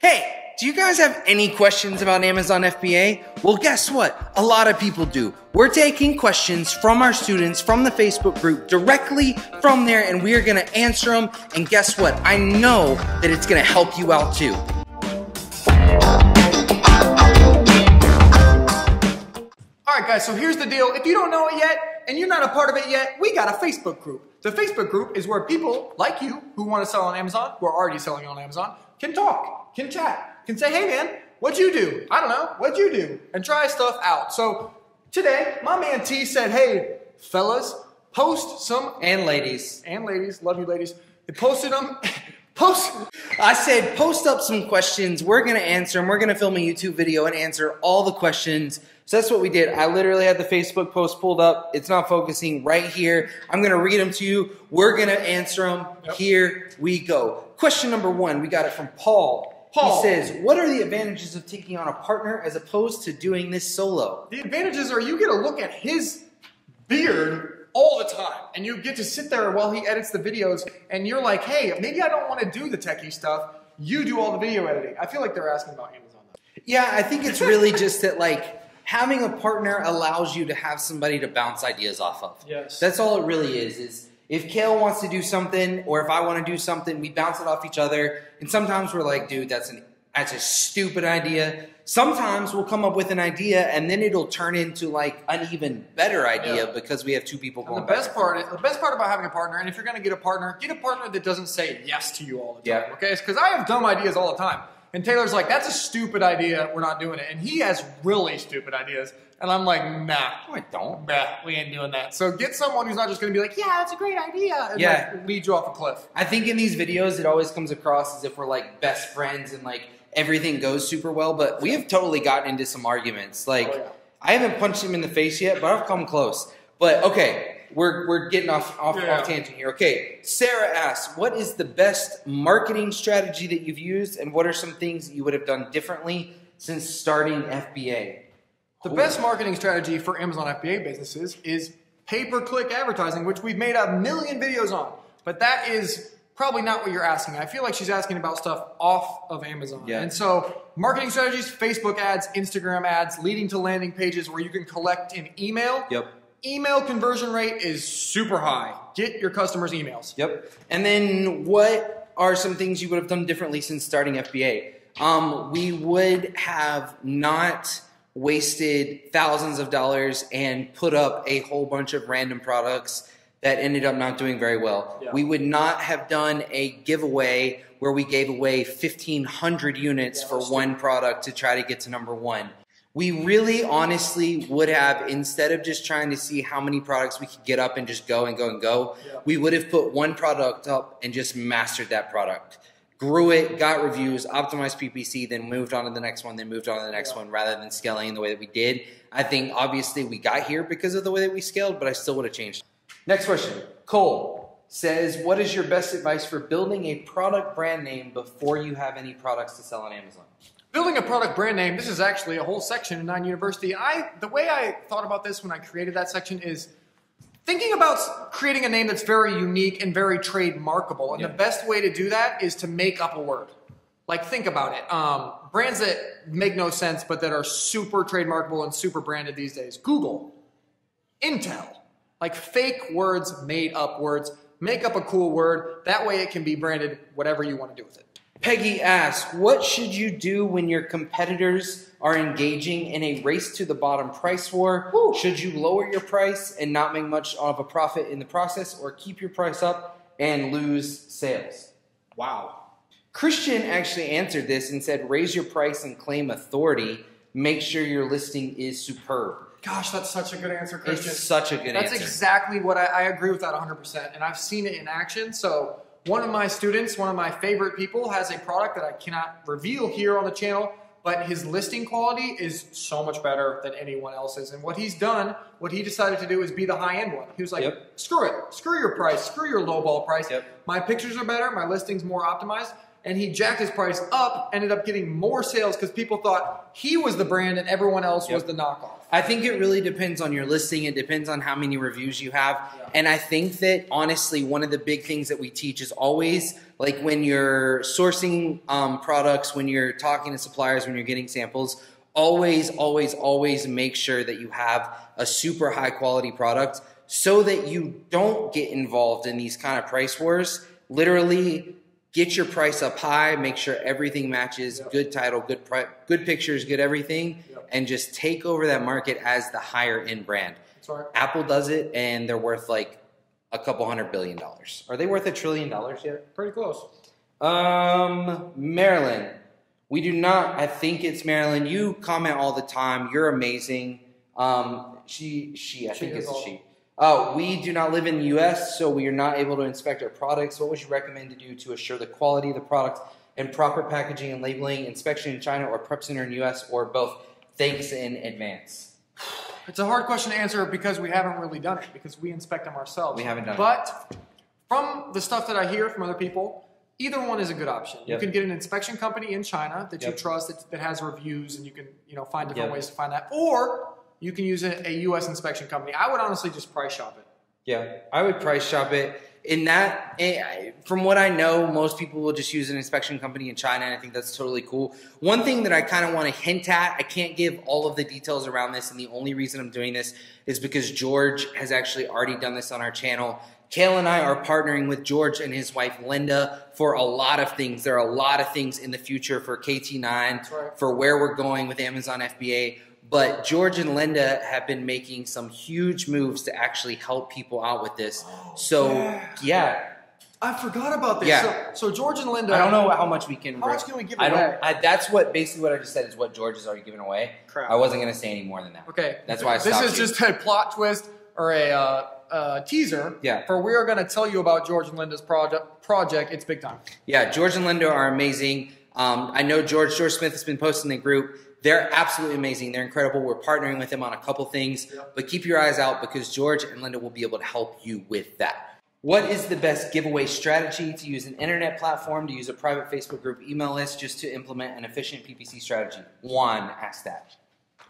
Hey, do you guys have any questions about Amazon FBA? Well, guess what? A lot of people do. We're taking questions from our students from the Facebook group directly from there, and we are going to answer them. And guess what? I know that it's going to help you out too. All right, guys, so here's the deal. If you don't know it yet, and you're not a part of it yet, we got a Facebook group. The Facebook group is where people like you who want to sell on Amazon, who are already selling on Amazon, can talk, can chat, can say, hey man, what'd you do? I don't know, what'd you do? And try stuff out. So today, my man T said, hey, fellas, post some... And ladies. And ladies, love you ladies. They posted them... I said, post up some questions. We're going to answer them. We're going to film a YouTube video and answer all the questions. So that's what we did. I literally had the Facebook post pulled up. It's not focusing right here. I'm going to read them to you. We're going to answer them. Yep. Here we go. Question number 1. We got it from Paul. He says, what are the advantages of taking on a partner as opposed to doing this solo? The advantages are you get to look at his beard all the time, and you get to sit there while he edits the videos, and you're like, hey, maybe I don't want to do the techie stuff. You do all the video editing. I feel like they're asking about Amazon, though. Yeah, I think it's really just that, like, having a partner allows you to have somebody to bounce ideas off of. Yes. That's all it really is if Kale wants to do something, or if I want to do something, we bounce it off each other, and sometimes we're like, dude, that's a stupid idea. Sometimes we'll come up with an idea and then it'll turn into like an even better idea because we have two people going. The best part about having a partner, and if you're going to get a partner that doesn't say yes to you all the time. Yeah. Okay, because I have dumb ideas all the time, and Taylor's like, "That's a stupid idea. We're not doing it." And he has really stupid ideas, and I'm like, "Nah, no, I don't. Nah, we ain't doing that." So get someone who's not just going to be like, "Yeah, that's a great idea," and like, lead you off a cliff. I think in these videos, it always comes across as if we're like best friends and like everything goes super well, but we have totally gotten into some arguments. Like, I haven't punched him in the face yet, but I've come close. But okay, we're getting off tangent here. Okay, Sarah asks, what is the best marketing strategy that you've used, and what are some things that you would have done differently since starting FBA? The best marketing strategy for Amazon FBA businesses is pay-per-click advertising, which we've made a million videos on. But that is probably not what you're asking. I feel like she's asking about stuff off of Amazon. Yeah. And so marketing strategies, Facebook ads, Instagram ads, leading to landing pages where you can collect an email. Yep. Email conversion rate is super high. Get your customers' emails. Yep. And then what are some things you would have done differently since starting FBA? We would have not wasted thousands of dollars and put up a whole bunch of random products that ended up not doing very well. Yeah. We would not have done a giveaway where we gave away 1,500 units for one product to try to get to number 1. We really honestly would have, instead of just trying to see how many products we could get up and just go and go and go, we would have put one product up and just mastered that product. Grew it, got reviews, optimized PPC, then moved on to the next one, then moved on to the next one, rather than scaling the way that we did. I think obviously we got here because of the way that we scaled, but I still would have changed. Next question. Cole says, what is your best advice for building a product brand name before you have any products to sell on Amazon? Building a product brand name, this is actually a whole section in 9 University. The way I thought about this when I created that section is thinking about creating a name that's very unique and very trademarkable. And the best way to do that is to make up a word. Like, think about it. Brands that make no sense but that are super trademarkable and super branded these days. Google, Intel. Like fake words, made up words. Make up a cool word. That way it can be branded whatever you want to do with it. Peggy asks, what should you do when your competitors are engaging in a race to the bottom price war? Woo. Should you lower your price and not make much of a profit in the process, or keep your price up and lose sales? Wow. Christian actually answered this and said, raise your price and claim authority. Make sure your listing is superb. Gosh, that's such a good answer, Christian. It's such a good answer. That's exactly what I agree with that 100%. And I've seen it in action. So one of my students, one of my favorite people, has a product that I cannot reveal here on the channel, but his listing quality is so much better than anyone else's. And what he's done, what he decided to do is be the high-end one. He was like, screw it. Screw your price. Screw your lowball price. My pictures are better. My listing's more optimized. and he jacked his price up, ended up getting more sales because people thought he was the brand and everyone else was the knockoff. I think it really depends on your listing. It depends on how many reviews you have. And I think that, honestly, one of the big things that we teach is always, like when you're sourcing products, when you're talking to suppliers, when you're getting samples, always, always, always make sure that you have a super high quality product so that you don't get involved in these kind of price wars. Literally, get your price up high, make sure everything matches, good title, good pictures, good everything, and just take over that market as the higher end brand. That's right. Apple does it, and they're worth like a couple $100 billion. Are they worth $1 trillion yet? Pretty close. Marilyn. We do not, I think it's Marilyn. You comment all the time. You're amazing. I think it's a she. We do not live in the U.S., so we are not able to inspect our products. What would you recommend to do to assure the quality of the product and proper packaging and labeling, inspection in China or prep center in the U.S., or both? Thanks in advance. It's a hard question to answer because we haven't really done it, because we inspect them ourselves. We haven't done it. But from the stuff that I hear from other people, either one is a good option. You can get an inspection company in China that you trust that has reviews, and you can find different ways to find that. Or you can use a U.S. inspection company. I would honestly just price shop it. Yeah, I would price shop it. In that, from what I know, most people will just use an inspection company in China, and I think that's totally cool. One thing that I kind of want to hint at, I can't give all of the details around this, and the only reason I'm doing this is because George has actually already done this on our channel. Kale and I are partnering with George and his wife Linda for a lot of things. There are a lot of things in the future for KT9, for where we're going with Amazon FBA. But George and Linda have been making some huge moves to actually help people out with this. I forgot about this. Yeah. So George and Linda. I don't know how much we can. How much can we give away? That's what basically what I just said is what George has already given away. Crap. I wasn't going to say any more than that. Okay. That's why I stopped. This is just a plot twist or a teaser. Yeah. For we are going to tell you about George and Linda's project. It's big time. Yeah. George and Linda are amazing. I know George Smith has been posting in the group. They're absolutely amazing. They're incredible. We're partnering with them on a couple things, but keep your eyes out because George and Linda will be able to help you with that. What is the best giveaway strategy? To use an internet platform, to use a private Facebook group email list, just to implement an efficient PPC strategy? One, ask that.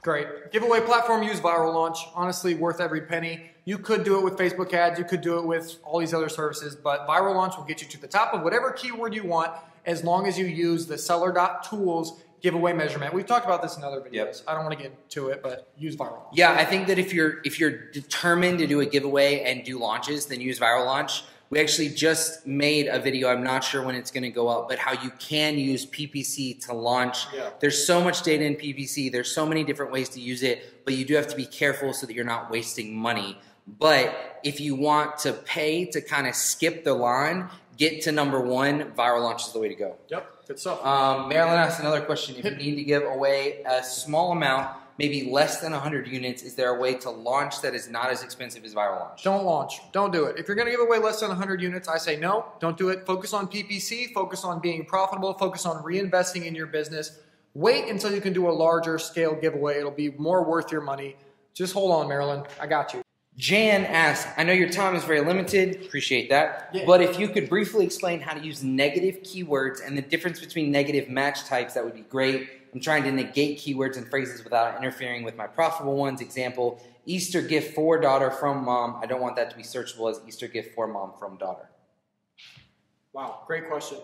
Great. Giveaway platform, use Viral Launch. Honestly, worth every penny. You could do it with Facebook ads. You could do it with all these other services, but Viral Launch will get you to the top of whatever keyword you want as long as you use the seller.tools giveaway measurement. We've talked about this in other videos. I don't want to get into it, but use Viral Launch. Yeah, I think that if you're determined to do a giveaway and do launches, then use Viral Launch. We actually just made a video, I'm not sure when it's going to go up, but how you can use PPC to launch. There's so much data in PPC. There's so many different ways to use it, but you do have to be careful so that you're not wasting money. But if you want to pay to kind of skip the line, get to number one, Viral Launch is the way to go. Yep, good stuff. Marilyn asked another question. If you need to give away a small amount, maybe less than 100 units, is there a way to launch that is not as expensive as Viral Launch? Don't launch. Don't do it. If you're going to give away less than 100 units, I say no, don't do it. Focus on PPC, focus on being profitable, focus on reinvesting in your business. Wait until you can do a larger scale giveaway. It'll be more worth your money. Just hold on, Marilyn. I got you. Jan asked, I know your time is very limited, appreciate that, but if you could briefly explain how to use negative keywords and the difference between negative match types, that would be great. I'm trying to negate keywords and phrases without interfering with my profitable ones. Example, Easter gift for daughter from mom. I don't want that to be searchable as Easter gift for mom from daughter. Wow, great question.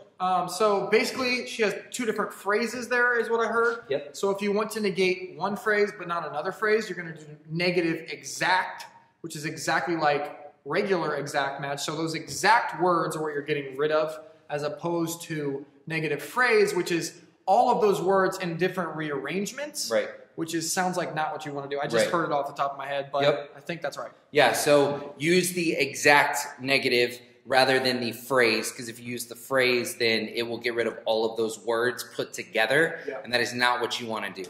So basically, she has two different phrases there is what I heard. Yep. So if you want to negate one phrase but not another phrase, you're going to do negative exact, which is exactly like regular exact match. So those exact words are what you're getting rid of, as opposed to negative phrase, which is all of those words in different rearrangements, which sounds like not what you want to do. I just heard it off the top of my head, but I think that's right. Yeah, so use the exact negative rather than the phrase, because if you use the phrase, then it will get rid of all of those words put together, and that is not what you want to do.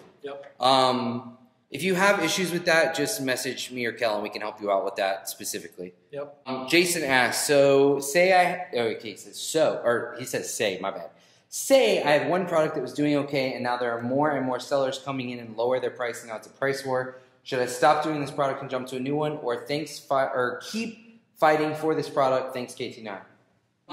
If you have issues with that, just message me or Kel and we can help you out with that specifically. Jason asks, so say he says say, my bad. Say I have one product that was doing okay and now there are more and more sellers coming in and lower their price and now it's a price war. Should I stop doing this product and jump to a new one or keep fighting for this product? Thanks, KT9.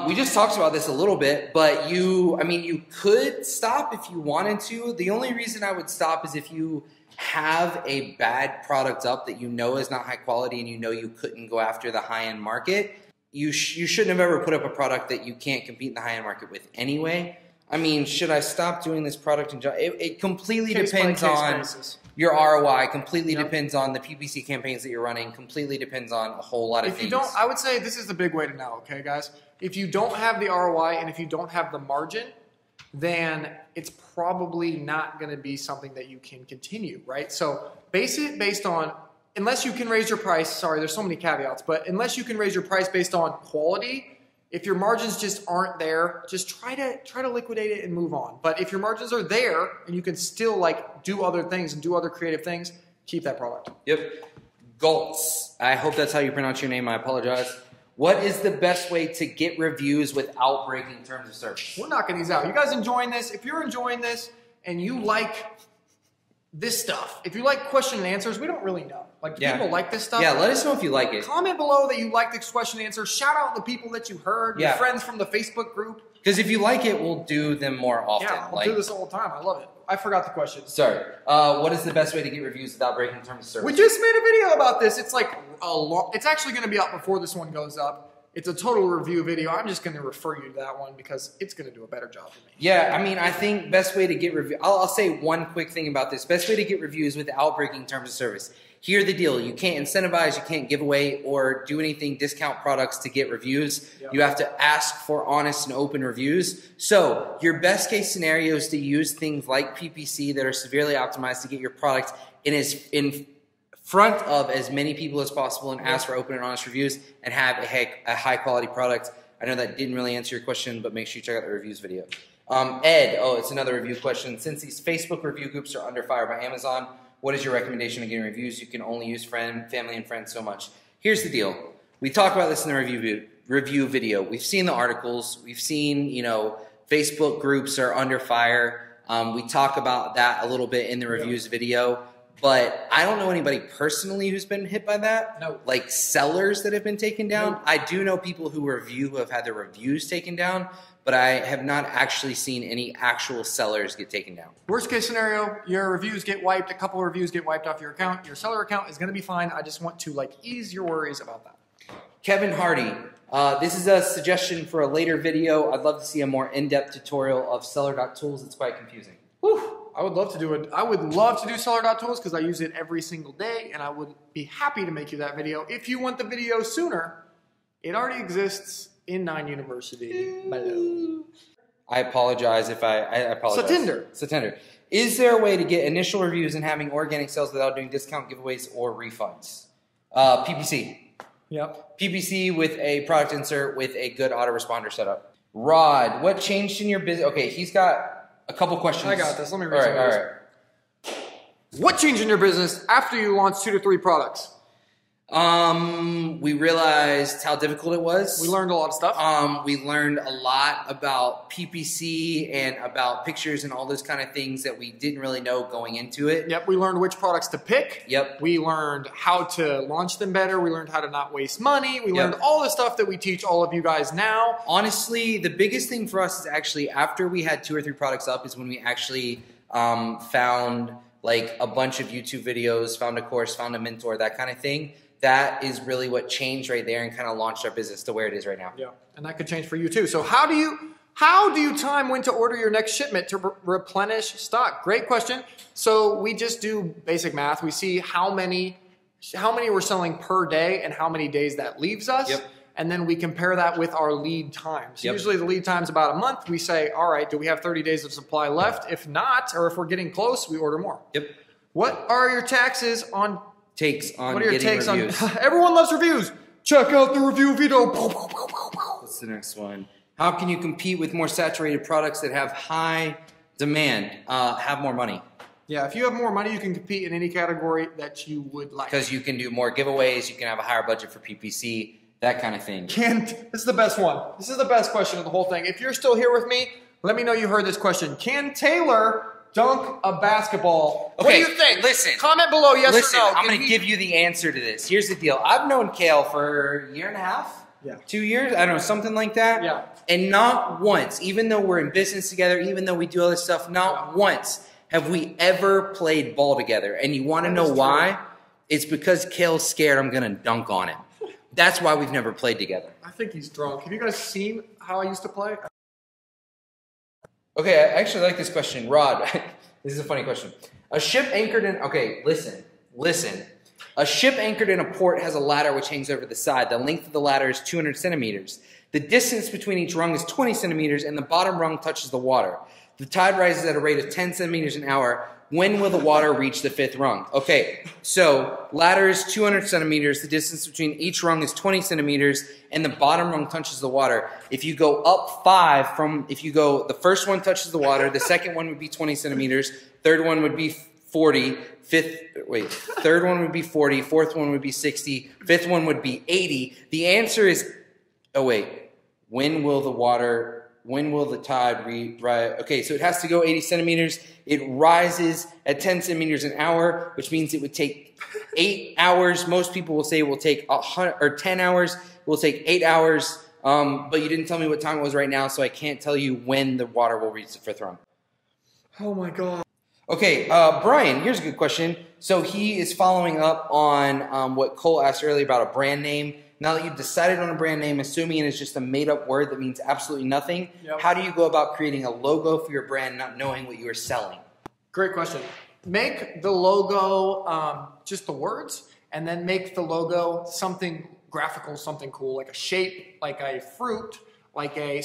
We just talked about this a little bit, but you could stop if you wanted to. The only reason I would stop is if you have a bad product up that you know is not high quality and you know you couldn't go after the high-end market. You shouldn't have ever put up a product that you can't compete in the high-end market with anyway. I mean, should I stop doing this product? It completely depends on your ROI, completely depends on the PPC campaigns that you're running, completely depends on a whole lot of things. If you don't, I would say this is the big way to know, okay, guys? If you don't have the ROI and if you don't have the margin, then it's probably not going to be something that you can continue, right? So base it based on, unless you can raise your price, sorry, there's so many caveats, but unless you can raise your price based on quality, if your margins just aren't there, just try to liquidate it and move on. But if your margins are there and you can still like do other things and do other creative things, keep that product. Yep. Goltz. I hope that's how you pronounce your name. I apologize. What is the best way to get reviews without breaking terms of service? We're knocking these out. You guys enjoying this? If you're enjoying this and you like this stuff, if you like question and answers, we don't really know. Like, do people like this stuff? Yeah, let us know if you like it. Comment below that you like this question and answer. Shout out the people that you heard, your friends from the Facebook group. Because if you like it, we'll do them more often. Yeah, we'll do this all the time. I love it. I forgot the question. Sorry. What is the best way to get reviews without breaking terms of service? We just made a video about this. It's like it's actually going to be up before this one goes up. It's a total review video. I'm just going to refer you to that one because it's going to do a better job for me. Yeah, I mean, I think best way to get reviews. I'll say one quick thing about this. Best way to get reviews without breaking terms of service. Here's the deal. You can't incentivize, you can't give away or do anything, discount products to get reviews. Yep. You have to ask for honest and open reviews. So your best case scenario is to use things like PPC that are severely optimized to get your product in front of as many people as possible and ask for open and honest reviews and have a high quality product. I know that didn't really answer your question, but make sure you check out the reviews video. Ed, it's another review question. Since these Facebook review groups are under fire by Amazon, what is your recommendation of getting reviews? You can only use family and friends so much. Here's the deal. We talk about this in the review video. We've seen the articles. We've seen, Facebook groups are under fire. We talk about that a little bit in the reviews video. But I don't know anybody personally who's been hit by that. No. Like sellers that have been taken down. No. I do know people who have had their reviews taken down, but I have not actually seen any actual sellers get taken down. Worst case scenario, your reviews get wiped, a couple of reviews get wiped off your account. Your seller account is going to be fine. I just want to ease your worries about that. Kevin Hardy, this is a suggestion for a later video. I'd love to see a more in-depth tutorial of seller.tools. It's quite confusing. Whew. I would love to do it. I would love to do seller.tools because I use it every single day, and I would be happy to make you that video. If you want the video sooner, it already exists in 9 University below. I apologize if I apologize. Satinder. Is there a way to get initial reviews and having organic sales without doing discount giveaways or refunds? PPC. Yep. PPC with a product insert with a good autoresponder setup. Rod, what changed in your business? Okay, he's got a couple questions. I got this. Let me read some of those. All right. What changed in your business after you launched 2 to 3 products? We realized how difficult it was. We learned a lot of stuff. We learned a lot about PPC and about pictures and all those kind of things that we didn't really know going into it. Yep. We learned which products to pick. Yep. We learned how to launch them better. We learned how to not waste money. We learned all the stuff that we teach all of you guys now. Honestly, the biggest thing for us is actually after we had 2 or 3 products up is when we actually found a bunch of YouTube videos, found a course, found a mentor, that kind of thing. That is really what changed right there and kind of launched our business to where it is right now. Yeah, and that could change for you too. So how do you time when to order your next shipment to replenish stock? Great question. So we just do basic math. We see how many we're selling per day and how many days that leaves us. Yep. And then we compare that with our lead times. Yep. Usually the lead time's about a month. We say, all right, do we have 30 days of supply left? If not, or if we're getting close, we order more. Yep. What are your taxes on takes on what are your takes reviews? Everyone loves reviews. Check out the review video. What's the next one? How can you compete with more saturated products that have high demand? Have more money. Yeah, if you have more money, you can compete in any category that you would like. Because you can do more giveaways. You can have a higher budget for PPC. That kind of thing. This is the best one. This is the best question of the whole thing. If you're still here with me, let me know you heard this question. Can Taylor dunk a basketball? Okay, what do you think? Listen. Comment below yes or no. I'm going to give you the answer to this. Here's the deal. I've known Kale for a year and a half. Yeah. 2 years? I don't know, something like that. Yeah. And not once, even though we're in business together, even though we do all this stuff, not once have we ever played ball together. And you want to know why? It's because Kale's scared I'm going to dunk on him. That's why we've never played together. I think he's drunk. Have you guys seen how I used to play? Okay, I actually like this question. Rod, this is a funny question. A ship anchored in, okay, listen. A ship anchored in a port has a ladder which hangs over the side. The length of the ladder is 200 centimeters. The distance between each rung is 20 centimeters, and the bottom rung touches the water. The tide rises at a rate of 10 centimeters an hour. When will the water reach the fifth rung? Okay, so ladder is 200 centimeters. The distance between each rung is 20 centimeters, and the bottom rung touches the water. If you go up 5 from, if you go, the first one touches the water, the second one would be 20 centimeters, third one would be 40, third one would be 40, fourth one would be 60, fifth one would be 80. The answer is, when will the tide rise? Okay, so it has to go 80 centimeters. It rises at 10 centimeters an hour, which means it would take 8 hours. Most people will say it will take 10 hours. It will take 8 hours. But you didn't tell me what time it was right now, so I can't tell you when the water will reach the fifth rung. Oh my God. Okay, Brian, here's a good question. So he is following up on what Cole asked earlier about a brand name. Now that you've decided on a brand name, assuming it is just a made-up word that means absolutely nothing, how do you go about creating a logo for your brand not knowing what you are selling? Great question. Make the logo just the words, and then make the logo something graphical, something cool, like a shape, like a fruit, like a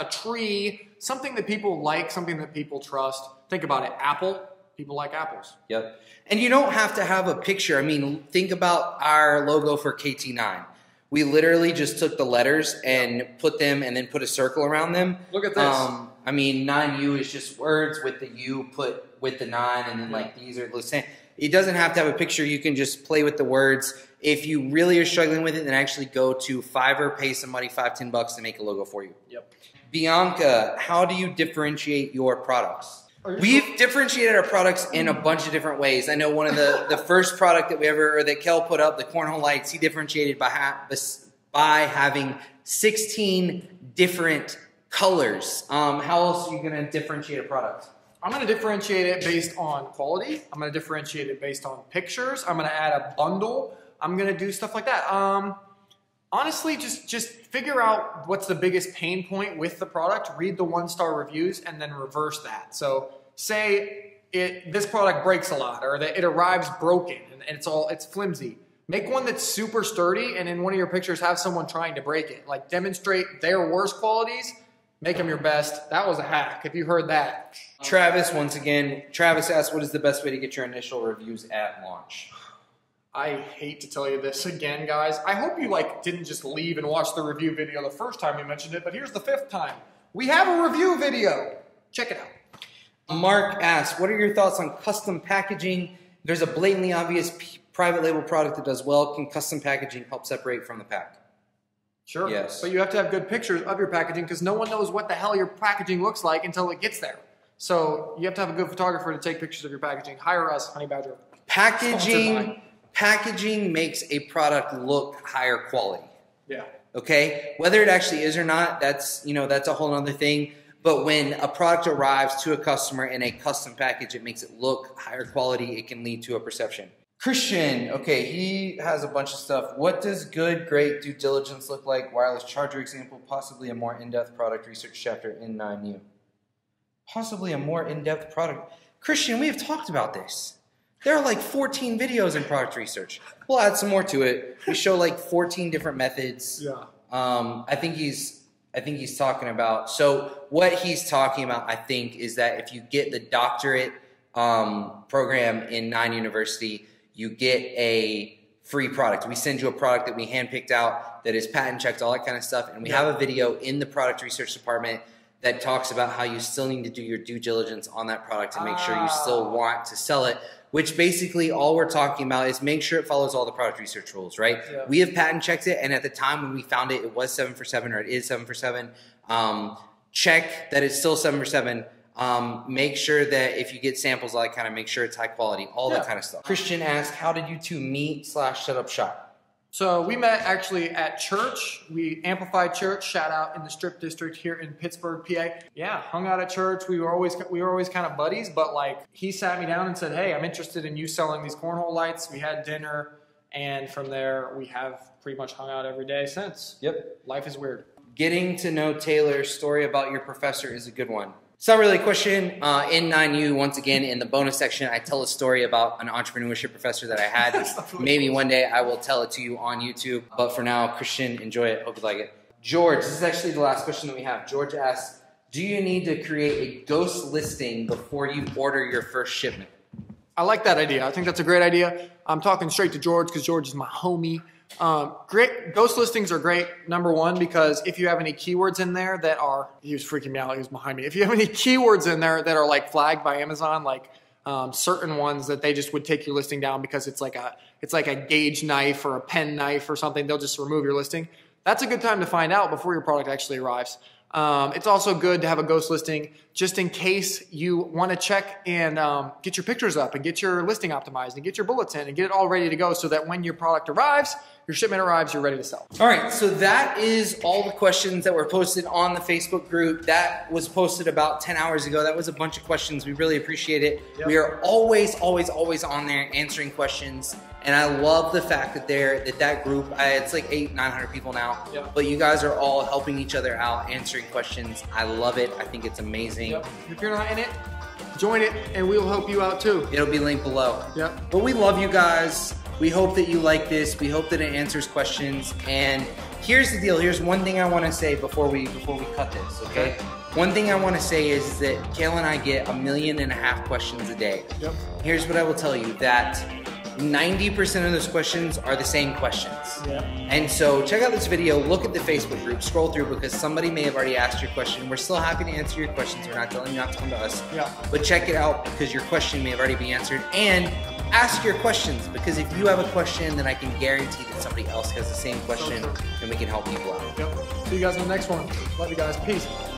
tree, something that people like, something that people trust. Think about it. Apple. People like apples. Yep. And you don't have to have a picture. I mean, think about our logo for KT9. We literally just took the letters and put them and then put a circle around them. Look at this. I mean, 9U is just words with the U put with the 9, and then like these are the same. It doesn't have to have a picture. You can just play with the words. If you really are struggling with it, then actually go to Fiverr, pay somebody $5, $10 to make a logo for you. Yep. Bianca, how do you differentiate your products? We've differentiated our products in a bunch of different ways. I know one of the first product that that Kel put up, the cornhole lights, he differentiated by having 16 different colors. How else are you going to differentiate a product? I'm going to differentiate it based on quality. I'm going to differentiate it based on pictures. I'm going to add a bundle. I'm going to do stuff like that. Honestly, just figure out what's the biggest pain point with the product, read the 1-star reviews, and then reverse that. So say this product breaks a lot, or that it arrives broken and it's flimsy. Make one that's super sturdy, and in one of your pictures have someone trying to break it. Like, demonstrate their worst qualities, make them your best. That was a hack, if you heard that. Travis, once again, Travis asked, what is the best way to get your initial reviews at launch? I hate to tell you this again, guys. I hope you didn't just leave and watch the review video the first time we mentioned it, but here's the 5th time. We have a review video. Check it out. Mark asks, what are your thoughts on custom packaging? There's a blatantly obvious private label product that does well. Can custom packaging help separate from the pack? Sure. Yes. But you have to have good pictures of your packaging, because no one knows what the hell your packaging looks like until it gets there. So you have to have a good photographer to take pictures of your packaging. Hire us, Honey Badger. Packaging makes a product look higher quality. Yeah. Okay? Whether it actually is or not, that's a whole other thing. But when a product arrives to a customer in a custom package, it makes it look higher quality. It can lead to a perception. Christian, okay, he has a bunch of stuff. What does good, great due diligence look like? Wireless charger example, possibly a more in-depth product research chapter in 9U. Possibly a more in-depth product. Christian, we have talked about this. There are 14 videos in product research. We'll add some more to it. We show 14 different methods. Yeah. I think he's talking about. So what he's talking about, I think, is that if you get the doctorate program in 9 University, you get a free product. We send you a product that we handpicked out that is patent checked, all that kind of stuff, and we have a video in the product research department that talks about how you still need to do your due diligence on that product to make sure you still want to sell it. Which basically all we're talking about is make sure it follows all the product research rules, right? Yeah. We have patent checked it, and at the time when we found it, it was 7 for 7, or it is 7 for 7. Check that it's still 7 for 7. Make sure that if you get samples, make sure it's high quality, all that kind of stuff. Christian asked, how did you two meet / set up shop? So we met actually at church. We Amplified Church, shout out in the Strip District here in Pittsburgh, PA. Yeah, hung out at church. We were always kind of buddies, but like he sat me down and said, "Hey, I'm interested in you selling these cornhole lights." We had dinner, and from there we have pretty much hung out every day since. Yep. Life is weird. Getting to know Taylor's story about your professor is a good one. It's not really a question. In 9U, once again, in the bonus section, I tell a story about an entrepreneurship professor that I had. Maybe one day I will tell it to you on YouTube. But for now, Christian, enjoy it. Hope you like it. George, this is actually the last question that we have. George asks, do you need to create a ghost listing before you order your first shipment? I like that idea. I think that's a great idea. I'm talking straight to George because George is my homie. Great ghost listings are great, number one, because if you have any keywords in there that are, he was freaking me out, he was behind me. If you have any keywords in there that are like flagged by Amazon, like certain ones that they just would take your listing down because it's like a gauge knife or a pen knife or something, they'll just remove your listing. That's a good time to find out before your product actually arrives. It's also good to have a ghost listing just in case you want to check and get your pictures up and get your listing optimized and get your bullets in and get it all ready to go so that when your product arrives, your shipment arrives, you're ready to sell. All right, so that is all the questions that were posted on the Facebook group. That was posted about 10 hours ago. That was a bunch of questions. We really appreciate it. Yep. We are always on there answering questions. And I love the fact that that group, it's like 800-900 people now, yep. But you guys are all helping each other out, answering questions. I love it. I think it's amazing. Yep. If you're not in it, join it, and we'll help you out too. It'll be linked below. Yep. But we love you guys. We hope that you like this. We hope that it answers questions. And here's the deal. Here's one thing I want to say before we cut this, okay? One thing I want to say is that Kayla and I get 1.5 million questions a day. Yep. Here's what I will tell you, that 90% of those questions are the same questions. Yeah. And so check out this video, look at the Facebook group, scroll through because somebody may have already asked your question. We're still happy to answer your questions. We're not telling you not to come to us. Yeah. But check it out because your question may have already been answered. And ask your questions, because if you have a question, then I can guarantee that somebody else has the same question and we can help people out. Yep. See you guys in the next one. Love you guys. Peace.